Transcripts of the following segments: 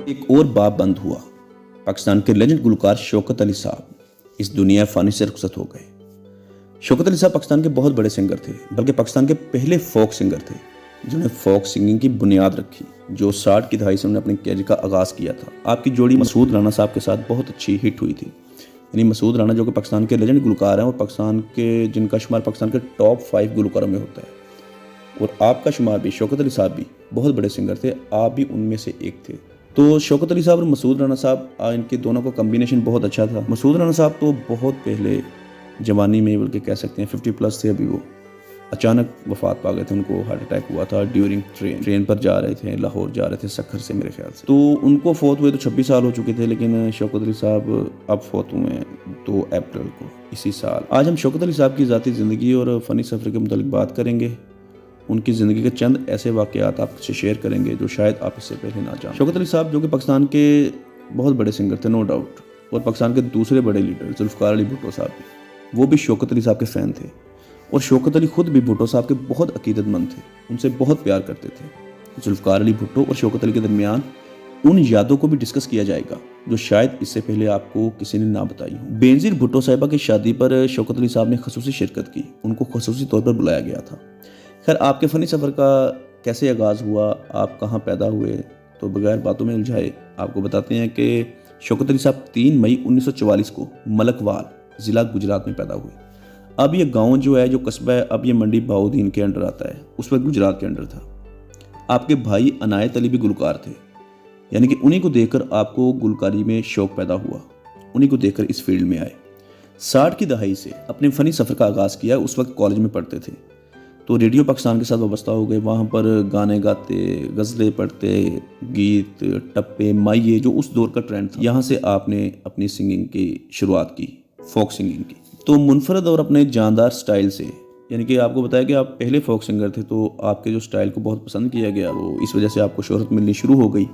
एक और बाब बंद हुआ। पाकिस्तान के लेजेंड गुलकार शौकत अली साहब इस दुनिया फ़ानी से रुखसत हो गए। शौकत अली साहब पाकिस्तान के बहुत बड़े सिंगर थे, बल्कि पाकिस्तान के पहले फोक सिंगर थे जिन्होंने फोक सिंगिंग की बुनियाद रखी, जो 60 की दहाई से उन्होंने अपने कैरियर का आगाज़ किया था। आपकी जोड़ी मसूद राना साहब के साथ बहुत अच्छी हिट हुई थी। यानी मसूद राना जो कि पाकिस्तान के लेजेंड गुलकार हैं और पाकिस्तान के जिनका शुमार पाकिस्तान के टॉप 5 गुलकारों में होता है, और आपका शुमार भी, शौकत अली साहब भी बहुत बड़े सिंगर थे, आप भी उनमें से एक थे। तो शौकत अली साहब और मसूद राना साहब, इनके दोनों का कम्बिनेशन बहुत अच्छा था। मसूद राना साहब तो बहुत पहले जवानी में, बल्कि कह सकते हैं 50+ थे अभी, वो अचानक वफात पा गए थे। उनको हार्ट अटैक हुआ था ड्यूरिंग ट्रेन पर जा रहे थे, लाहौर जा रहे थे सक्खर से मेरे ख्याल से। तो उनको फौत हुए तो 26 साल हो चुके थे, लेकिन शौकत अली साहब अब फौत हुए हैं 2 अप्रैल को इसी साल। आज हम शौकत अली साहब की ज़ाती ज़िंदगी और फ़नी सफ़र के मुतालिक बात करेंगे। उनकी ज़िंदगी के चंद ऐसे वाक़यात आपसे शेयर करेंगे जो शायद आप इससे पहले ना जानें। शौकत अली साहब जो कि पाकिस्तान के बहुत बड़े सिंगर थे, नो डाउट, और पाकिस्तान के दूसरे बड़े लीडर जुल्फ़िकार अली भुट्टो साहब भी, वो भी शौकत अली साहब के फ़ैन थे। और शौकत अली खुद भी भुट्टो साहब के बहुत अकीदतमंद थे, उनसे बहुत प्यार करते थे। जुल्फ़िकार अली भुट्टो और शौकत अली के दरमियान उन यादों को भी डिस्कस किया जाएगा जो शायद इससे पहले आपको किसी ने ना बताई हो। बेनज़ीर भुट्टो साहिबा की शादी पर शौकत अली साहब ने खसूसी शिरकत की, उनको खसूसी तौर पर बुलाया गया था। खैर, आपके फ़नी सफ़र का कैसे आगाज़ हुआ, आप कहाँ पैदा हुए, तो बगैर बातों में उलझाए आपको बताते हैं कि शौकत अली साहब 3 मई 1944 को मलकवाल ज़िला गुजरात में पैदा हुए। अब ये गांव जो है, जो कस्बा है, अब ये मंडी बाउद्दीन के अंडर आता है, उस वक्त गुजरात के अंडर था। आपके भाई अनायत अली भी गुलकार थे, यानी कि उन्हीं को देखकर आपको गुलकारी में शौक़ पैदा हुआ, उन्हीं को देखकर इस फील्ड में आए। 60 की दहाई से अपने फ़नी सफ़र का आगाज़ किया। उस वक्त कॉलेज में पढ़ते थे तो रेडियो पाकिस्तान के साथ वाबस्ता हो गए। वहाँ पर गाने गाते, गज़लें पढ़ते, गीत, टप्पे, माइये, जो उस दौर का ट्रेंड था, यहाँ से आपने अपनी सिंगिंग की शुरुआत की, फोक सिंगिंग की। तो मुनफरद और अपने जानदार स्टाइल से, यानी कि आपको बताया कि आप पहले फोक सिंगर थे, तो आपके जो स्टाइल को बहुत पसंद किया गया, वो इस वजह से आपको शोहरत मिलनी शुरू हो गई।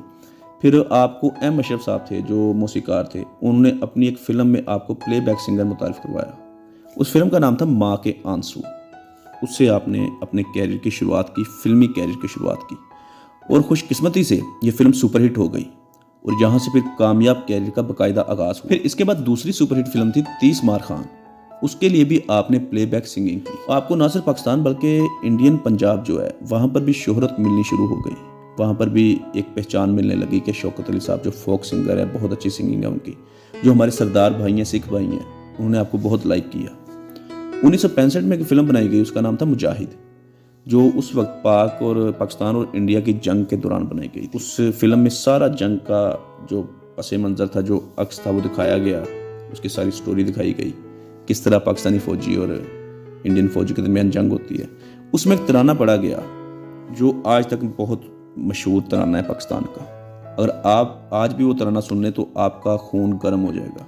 फिर आपको एम अशरफ साहब थे जो मौसीकार थे, उन्होंने अपनी एक फ़िल्म में आपको प्लेबैक सिंगर मुतारिफ करवाया। उस फिल्म का नाम था माँ के आंसू। उससे आपने अपने कैरियर की शुरुआत की, फिल्मी कैरियर की शुरुआत की, और खुशकिस्मती से ये फिल्म सुपरहिट हो गई और यहाँ से फिर कामयाब कैरियर का बाकायदा आगाज़ हुआ। फिर इसके बाद दूसरी सुपरहिट फिल्म थी 30 मार खान। उसके लिए भी आपने प्लेबैक सिंगिंग की। आपको ना सिर्फ पाकिस्तान बल्कि इंडियन पंजाब जो है, वहाँ पर भी शोहरत मिलनी शुरू हो गई। वहाँ पर भी एक पहचान मिलने लगी कि शौकत अली साहब जो फोक सिंगर है, बहुत अच्छी सिंगिंग है उनकी। जो हमारे सरदार भाई हैं, सिख भाई हैं, उन्होंने आपको बहुत लाइक किया। 1965 में एक फिल्म बनाई गई, उसका नाम था मुजाहिद, जो उस वक्त पाक और पाकिस्तान और इंडिया की जंग के दौरान बनाई गई थी। उस फिल्म में सारा जंग का जो पस मंज़र था, जो अक्स था, वो दिखाया गया। उसकी सारी स्टोरी दिखाई गई, किस तरह पाकिस्तानी फ़ौजी और इंडियन फ़ौजी के दरमियान जंग होती है। उसमें एक तराना पढ़ा गया जो आज तक बहुत मशहूर तराना है पाकिस्तान का। अगर आप आज भी वो तराना सुन लें तो आपका खून गर्म हो जाएगा,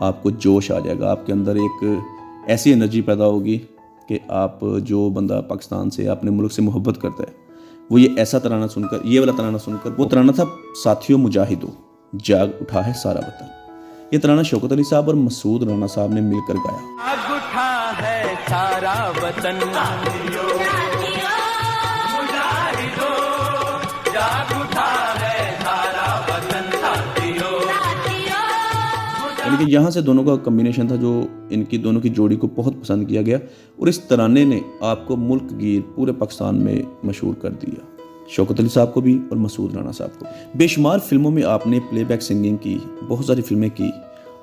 आपको जोश आ जाएगा, आपके अंदर एक ऐसी एनर्जी पैदा होगी कि आप, जो बंदा पाकिस्तान से, अपने मुल्क से मोहब्बत करता है, वो ये ऐसा तराना सुनकर, ये वाला तराना सुनकर, वो तराना था साथियों मुजाहिदो जाग उठा है सारा वतन। ये तराना शौकत अली साहब और मसूद राना साहब ने मिलकर गाया। जाग उठा है सारा वतन, मुजाहिदो जाग उठा है सारा वतन, यानी कि यहाँ से दोनों का कम्बिनेशन था जो इनकी दोनों की जोड़ी को बहुत पसंद किया गया, और इस तराने ने आपको मुल्क गिर पूरे पाकिस्तान में मशहूर कर दिया, शौकत अली साहब को भी और मसूद राना साहब को भी। बेशुमार फिल्मों में आपने प्लेबैक सिंगिंग की, बहुत सारी फिल्में की।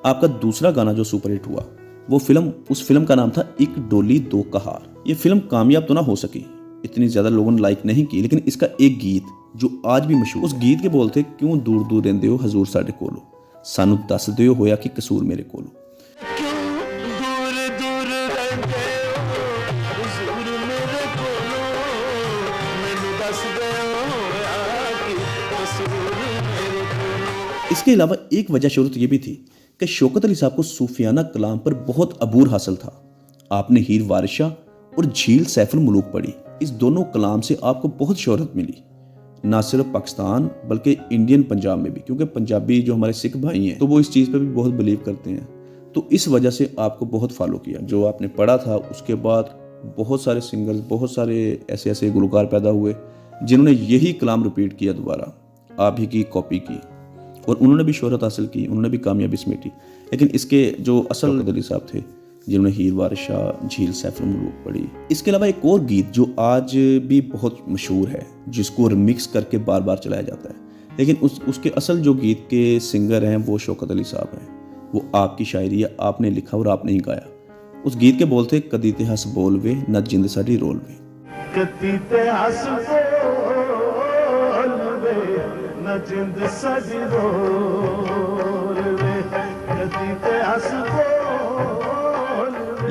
आपका दूसरा गाना जो सुपरहिट हुआ, वो फिल्म, उस फिल्म का नाम था एक डोली दो कहार। ये फिल्म कामयाब तो ना हो सकी, इतनी ज़्यादा लोगों ने लाइक नहीं की, लेकिन इसका एक गीत जो आज भी मशहूर, उस गीत के बोल थे, क्यों दूर दूर रहंदे हो हजूर साडे कोलो, सानू दस दिओ होया कि कसूर मेरे कोलो। इसके अलावा एक वजह शोहरत ये भी थी कि शौकत अली साहब को सूफियाना कलाम पर बहुत अबूर हासिल था। आपने हीर वारिशा और झील सैफुल मुलूक पढ़ी। इस दोनों कलाम से आपको बहुत शोहरत मिली, ना सिर्फ पाकिस्तान बल्कि इंडियन पंजाब में भी, क्योंकि पंजाबी जो हमारे सिख भाई हैं तो वो इस चीज़ पर भी बहुत बिलीव करते हैं। तो इस वजह से आपको बहुत फॉलो किया। जो आपने पढ़ा था उसके बाद बहुत सारे सिंगर्स, बहुत सारे ऐसे ऐसे गुलकार पैदा हुए जिन्होंने यही कलाम रिपीट किया दोबारा, आप ही की कॉपी की। और उन्होंने भी शोहरत हासिल की, उन्होंने भी कामयाबी समेटी। लेकिन इसके जो असल शौकत अली साहब थे जिन्होंने हीर वारिस शाह, झील सैफुल मुलूक पढ़ी। इसके अलावा एक और गीत जो आज भी बहुत मशहूर है, जिसको रिमिक्स करके बार बार चलाया जाता है, लेकिन उसके असल जो गीत के सिंगर हैं वो शौकत अली साहब हैं। वो आपकी शायरी है, आपने लिखा और आपने ही गाया। उस गीत के बोल थे, कदी ते हस बोल वे न जिंद साडी रोल वे। कदी ते हस बोल वे न जिंद साडी रोल वे, कदी ते हस बोल।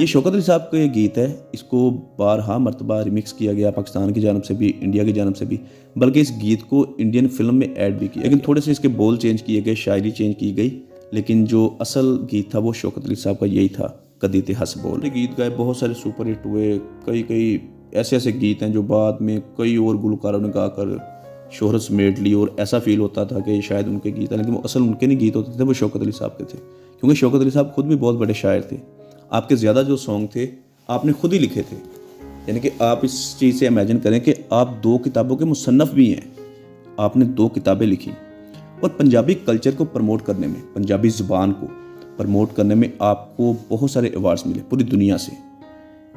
ये शौकत अली साहब का ये गीत है। इसको बारहा मरतबा रिमिक्स किया गया, पाकिस्तान की जानब से भी, इंडिया की जानब से भी, बल्कि इस गीत को इंडियन फिल्म में ऐड भी किया। लेकिन थोड़े से इसके बोल चेंज किए गए, शायरी चेंज की गई, लेकिन जो असल गीत था वो शौकत अली साहब का यही था, कदी ते हस बोल। गीत गाए, बहुत सारे सुपर हिट हुए। कई ऐसे ऐसे गीत हैं जो बाद में कई और गुलकारों ने गाकर शोहरत समेट ली, और ऐसा फील होता था कि शायद उनके गीत हैं, लेकिन वो असल उनके नहीं गीत होते थे, वो शौकत अली साहब के थे। क्योंकि शौकत अली साहब खुद भी बहुत बड़े शायर थे। आपके ज़्यादा जो सॉन्ग थे आपने खुद ही लिखे थे। यानी कि आप इस चीज़ से इमेजिन करें कि आप 2 किताबों के मुसन्नफ़ भी हैं। आपने 2 किताबें लिखी, और पंजाबी कल्चर को प्रमोट करने में, पंजाबी ज़ुबान को प्रमोट करने में आपको बहुत सारे अवार्ड्स मिले पूरी दुनिया से।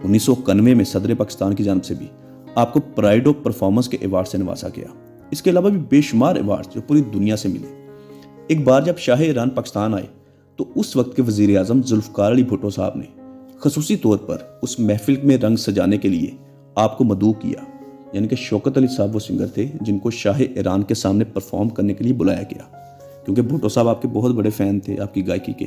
1991 में सदर पाकिस्तान की जानब से भी आपको प्राइड ऑफ परफॉर्मेंस के अवार्ड से नवाजा गया। इसके अलावा भी बेशुमार अवार्ड्स जो पूरी दुनिया से मिले। एक बार जब शाह ईरान पाकिस्तान आए तो उस वक्त के वज़ीर आज़म जुल्फ़िकार अली भुट्टो साहब ने खसूसी तौर पर उस महफिल में रंग सजाने के लिए आपको मदऊ किया। यानी कि शौकत अली साहब वो सिंगर थे जिनको शाह ईरान के सामने परफॉर्म करने के लिए बुलाया गया, क्योंकि भुट्टो साहब आपके बहुत बड़े फ़ैन थे आपकी गायकी के।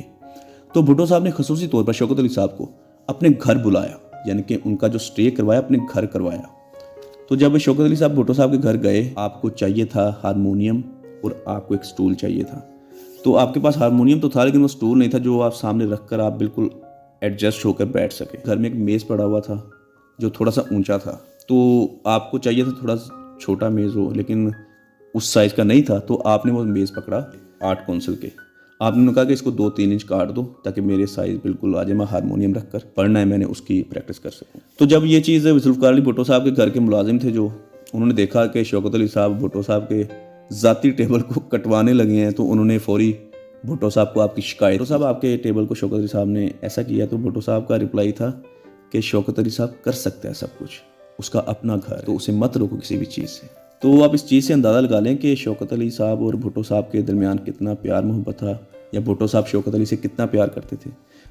तो भुट्टो साहब ने खसूसी तौर पर शौकत अली साहब को अपने घर बुलाया, यानी कि उनका जो स्टे करवाया अपने घर करवाया। तो जब शौकत अली साहब भुट्टो साहब के घर गए, आपको चाहिए था हारमोनियम और आपको एक स्टूल चाहिए था। तो आपके पास हारमोनियम तो था, लेकिन वो स्टूल नहीं था जो आप सामने रखकर आप बिल्कुल एडजस्ट होकर बैठ सके। घर में एक मेज़ पड़ा हुआ था जो थोड़ा सा ऊंचा था, तो आपको चाहिए था थोड़ा छोटा मेज़ हो, लेकिन उस साइज़ का नहीं था। तो आपने वो मेज़ पकड़ा आर्ट काउंसिल के। आपने कहा कि इसको 2-3 इंच काट दो ताकि मेरे साइज़ बिल्कुल आ जाए, मैं हारमोनियम रख कर पढ़ना है, मैंने उसकी प्रैक्टिस कर सकूँ। तो जब ये चीज़ जुल्फ़िकार अली भुट्टो साहब के घर के मुलाजिम थे जो, उन्होंने देखा कि शौकत अली साहब भुट्टो साहब के ज़ाती टेबल को कटवाने लगे हैं, तो उन्होंने फौरी भुट्टो साहब को आपकी शिकायत, भुट्टो साहब आपके टेबल को शौकत अली साहब ने ऐसा किया। तो भुट्टो साहब का रिप्लाई था कि शौकत अली साहब कर सकता है सब कुछ, उसका अपना घर, तो उसे मत रोको किसी भी चीज़ से। तो आप इस चीज़ से अंदाज़ा लगा लें कि शौकत अली साहब और भुट्टो साहब के दरमियान कितना प्यार मोहब्बत था, या भुट्टो साहब शौकत अली से कितना प्यार करते थे।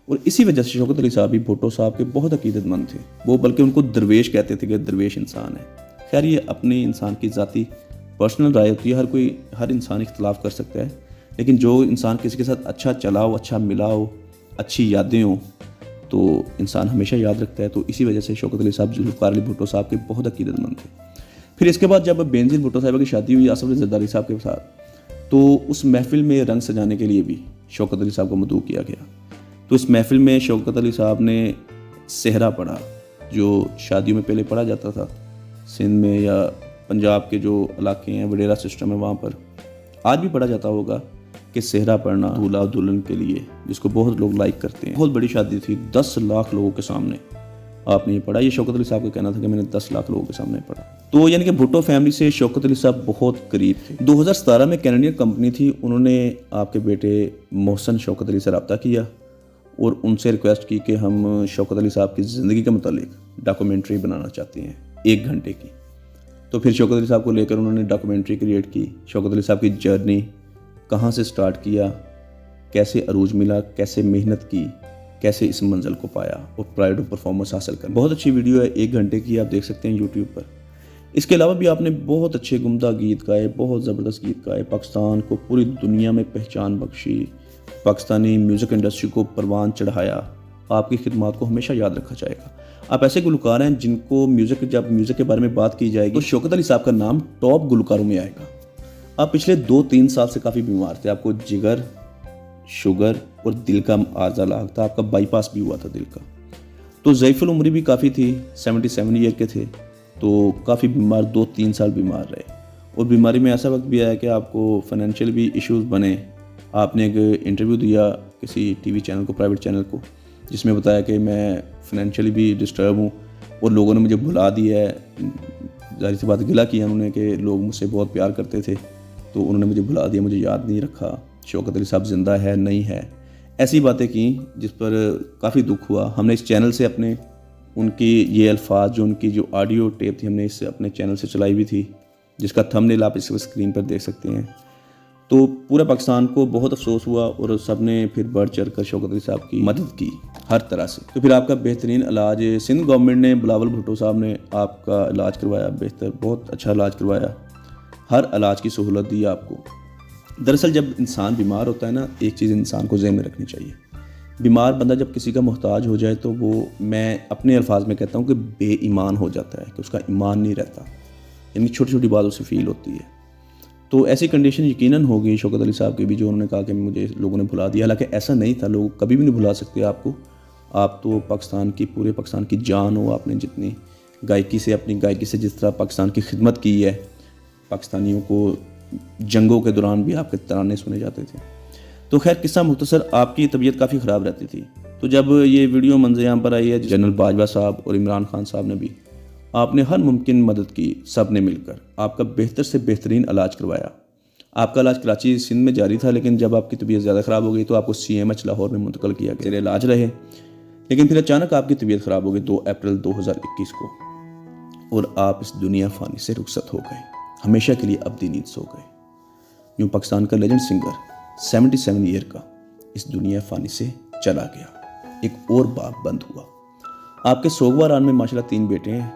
और इसी वजह से शौकत अली साहब भी भुट्टो साहब के बहुत अकीदतमंद थे। वो बल्कि उनको दरवेश कहते थे कि दरवेश इंसान है। खैर, ये अपने इंसान की ज़ाती पर्सनल राय होती है, हर इंसान इख्तलाफ कर सकता है, लेकिन जो इंसान किसी के साथ अच्छा चला हो, अच्छा मिला हो, अच्छी यादें हो, तो इंसान हमेशा याद रखता है। तो इसी वजह से शौकत अली साहब जुल्फ़िकार अली भुट्टो साहब के बहुत अकीदतमंद थे। फिर इसके बाद जब बेनज़ीर भुट्टो साहिबा की शादी हुई आसफ़ अली ज़रदारी साहब के साथ, तो उस महफिल में रंग सजाने के लिए भी शौकत अली साहब को मदऊ किया गया। तो इस महफिल में शौकत अली साहब ने सेहरा पढ़ा, जो शादियों में पहले पढ़ा जाता था सिंध में या पंजाब के जो इलाके हैं, वडेरा सिस्टम है, वहाँ पर आज भी पढ़ा जाता होगा कि सेहरा पढ़ना दूल्हा दुल्हन के लिए, जिसको बहुत लोग लाइक करते हैं। बहुत बड़ी शादी थी, 10 लाख लोगों के सामने आपने ये पढ़ा। ये शौकत अली साहब का कहना था कि मैंने 10 लाख लोगों के सामने पढ़ा। तो यानी कि भुट्टो फैमिली से शौकत अली साहब बहुत करीब थे। 2017 में कैनेडियन कंपनी थी, उन्होंने आपके बेटे मोहसन शौकत अली से रब्ता किया और उनसे रिक्वेस्ट की कि हम शौकत अली साहब की ज़िंदगी के मुतालिक डॉक्यूमेंट्री बनाना चाहते हैं 1 घंटे की। तो फिर शौकत अली साहब को लेकर उन्होंने डॉक्यूमेंट्री क्रिएट की। शौकत अली साहब की जर्नी, कहाँ से स्टार्ट किया, कैसे अरूज मिला, कैसे मेहनत की, कैसे इस मंजिल को पाया और प्राइड ऑफ परफॉर्मेंस हासिल कर। बहुत अच्छी वीडियो है, 1 घंटे की, आप देख सकते हैं यूट्यूब पर। इसके अलावा भी आपने बहुत अच्छे गुमदा गीत गाए, बहुत ज़बरदस्त गीत गाए, पाकिस्तान को पूरी दुनिया में पहचान बख्शी, पाकिस्तानी म्यूज़िक इंडस्ट्री को परवान चढ़ाया। आपकी खिदमत को हमेशा याद रखा जाएगा। आप ऐसे गुलकार हैं जिनको जब म्यूज़िक के बारे में बात की जाएगी तो शौकत अली साहब का नाम टॉप गुलकारों में आएगा। आप पिछले 2-3 साल से काफ़ी बीमार थे, आपको जिगर, शुगर और दिल का आर्जा लाग था, आपका बाईपास भी हुआ था दिल का। तो ज़ईफ़ुल उम्री भी काफ़ी थी, 77 ईयर के थे, तो काफ़ी बीमार, 2-3 साल बीमार रहे। और बीमारी में ऐसा वक्त भी आया कि आपको फाइनेंशियल भी इश्यूज़ बने। आपने एक इंटरव्यू दिया किसी टीवी चैनल को, प्राइवेट चैनल को, जिसमें बताया कि मैं फाइनेंशियली भी डिस्टर्ब हूँ और लोगों ने मुझे भुला दिया है। जाहिर सी बात गिला किया उन्होंने कि लोग मुझसे बहुत प्यार करते थे तो उन्होंने मुझे भुला दिया, मुझे याद नहीं रखा। शौकत अली साहब ज़िंदा है नहीं है, ऐसी बातें की जिस पर काफ़ी दुख हुआ। हमने इस चैनल से अपने उनकी ये अल्फाज जो उनकी जो ऑडियो टेप थी हमने इससे अपने चैनल से चलाई भी थी, जिसका थंबनेल आप इस स्क्रीन पर देख सकते हैं। तो पूरे पाकिस्तान को बहुत अफसोस हुआ और सब ने फिर बढ़ चढ़ कर शौकत अली साहब की मदद की हर तरह से। तो फिर आपका बेहतरीन इलाज सिंध गवर्नमेंट ने, बिलावल भुट्टो साहब ने आपका इलाज करवाया, बेहतर बहुत अच्छा इलाज करवाया, हर इलाज की सहूलत दी आपको। दरअसल जब इंसान बीमार होता है ना, एक चीज़ इंसान को ज़हन में रखनी चाहिए, बीमार बंदा जब किसी का मोहताज हो जाए तो वो, मैं अपने अल्फाज में कहता हूँ कि बेईमान हो जाता है, कि उसका ईमान नहीं रहता, यानी छोटी छोटी बातों से फील होती है। तो ऐसी कंडीशन यकीनन हो गई शौकत अली साहब की भी, जो उन्होंने कहा कि मुझे लोगों ने भुला दिया। हालांकि ऐसा नहीं था, लोग कभी भी नहीं भुला सकते आपको। आप तो पाकिस्तान की, पूरे पाकिस्तान की जान हो, आपने जितनी गायकी से, अपनी गायकी से जिस तरह पाकिस्तान की खिदमत की है, पाकिस्तानियों को जंगों के दौरान भी आपके तराने सुने जाते थे। तो खैर किस्सा मुख्तसर, आपकी तबीयत काफ़ी ख़राब रहती थी। तो जब ये वीडियो मंज़र-ए-आम पर आई है, जनरल बाजवा साहब और इमरान खान साहब ने भी, आपने हर मुमकिन मदद की, सब ने मिलकर आपका बेहतर से बेहतरीन इलाज करवाया। आपका इलाज कराची सिंध में जारी था, लेकिन जब आपकी तबीयत ज़्यादा ख़राब हो गई तो आपको CMH लाहौर में मुंतकिल किया गया, इलाज रहे। लेकिन फिर अचानक आपकी तबीयत ख़राब हो गई 2 अप्रैल 2021 को, और आप इस दुनिया फ़ानी से रुखसत हो गए, हमेशा के लिए अब्दी नींद सो गए। यूँ पाकिस्तान का लेजेंड सिंगर 77 ईयर का इस दुनिया फ़ानी से चला गया। एक और बाब बंद हुआ। आपके सोगवारान में माशाल्लाह 3 बेटे हैं,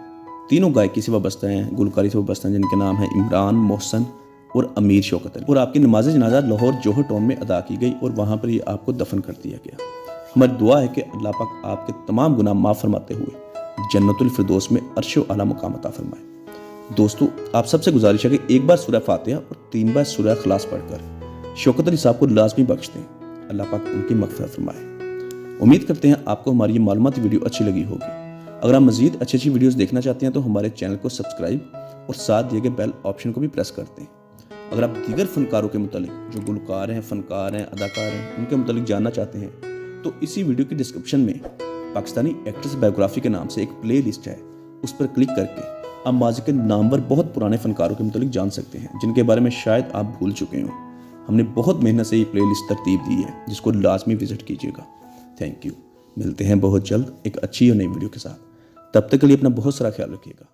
तीनों गायकी से वाबस्ता हैं, गुलकारी से वाबस्ता हैं, जिनके नाम हैं इमरान, मोहसन और अमीर शौकत अली। और आपकी नमाज जनाजा लाहौर जोहर टाउन में अदा की गई और वहाँ पर ही आपको दफन कर दिया गया। हमारी दुआ है कि अल्लाह पाक आपके तमाम गुनाह माफ़ फरमाते हुए जन्नतुल फिरदौस में अर्श आला मुकाम अता फरमाए। दोस्तों, आप सबसे गुजारिश है कि एक बार सूरह फातिहा और 3 बार सूरह इखलास पढ़कर शौकत अली साहब को लाजमी बख्श दें, अल्लाह पाक उनकी मग़फ़िरत फरमाए। उम्मीद करते हैं आपको हमारी ये मालूमाती वीडियो अच्छी लगी होगी। अगर आप मज़ीद अच्छी वीडियोस देखना चाहते हैं तो हमारे चैनल को सब्सक्राइब और साथ दिए गए बेल ऑप्शन को भी प्रेस कर दें। अगर आप दीगर फ़नकारों के मुतालिक, जो गुलकार हैं, फ़नकार हैं, अदाकार हैं, उनके मुतालिक जानना चाहते हैं तो इसी वीडियो की डिस्क्रिप्शन में पाकिस्तानी एक्ट्रेस बायोग्राफी के नाम से एक प्ले लिस्ट है, उस पर क्लिक करके आप माज़ी के नामवर बहुत पुराने फ़नकारों के मुतालिक जान सकते हैं, जिनके बारे में शायद आप भूल चुके हों। हमने बहुत मेहनत से ये प्ले लिस्ट तरतीब दी है, जिसको लाजमी विज़िट कीजिएगा। Thank you. मिलते हैं बहुत जल्द एक अच्छी और नई वीडियो के साथ। तब तक के लिए अपना बहुत सारा ख्याल रखिएगा।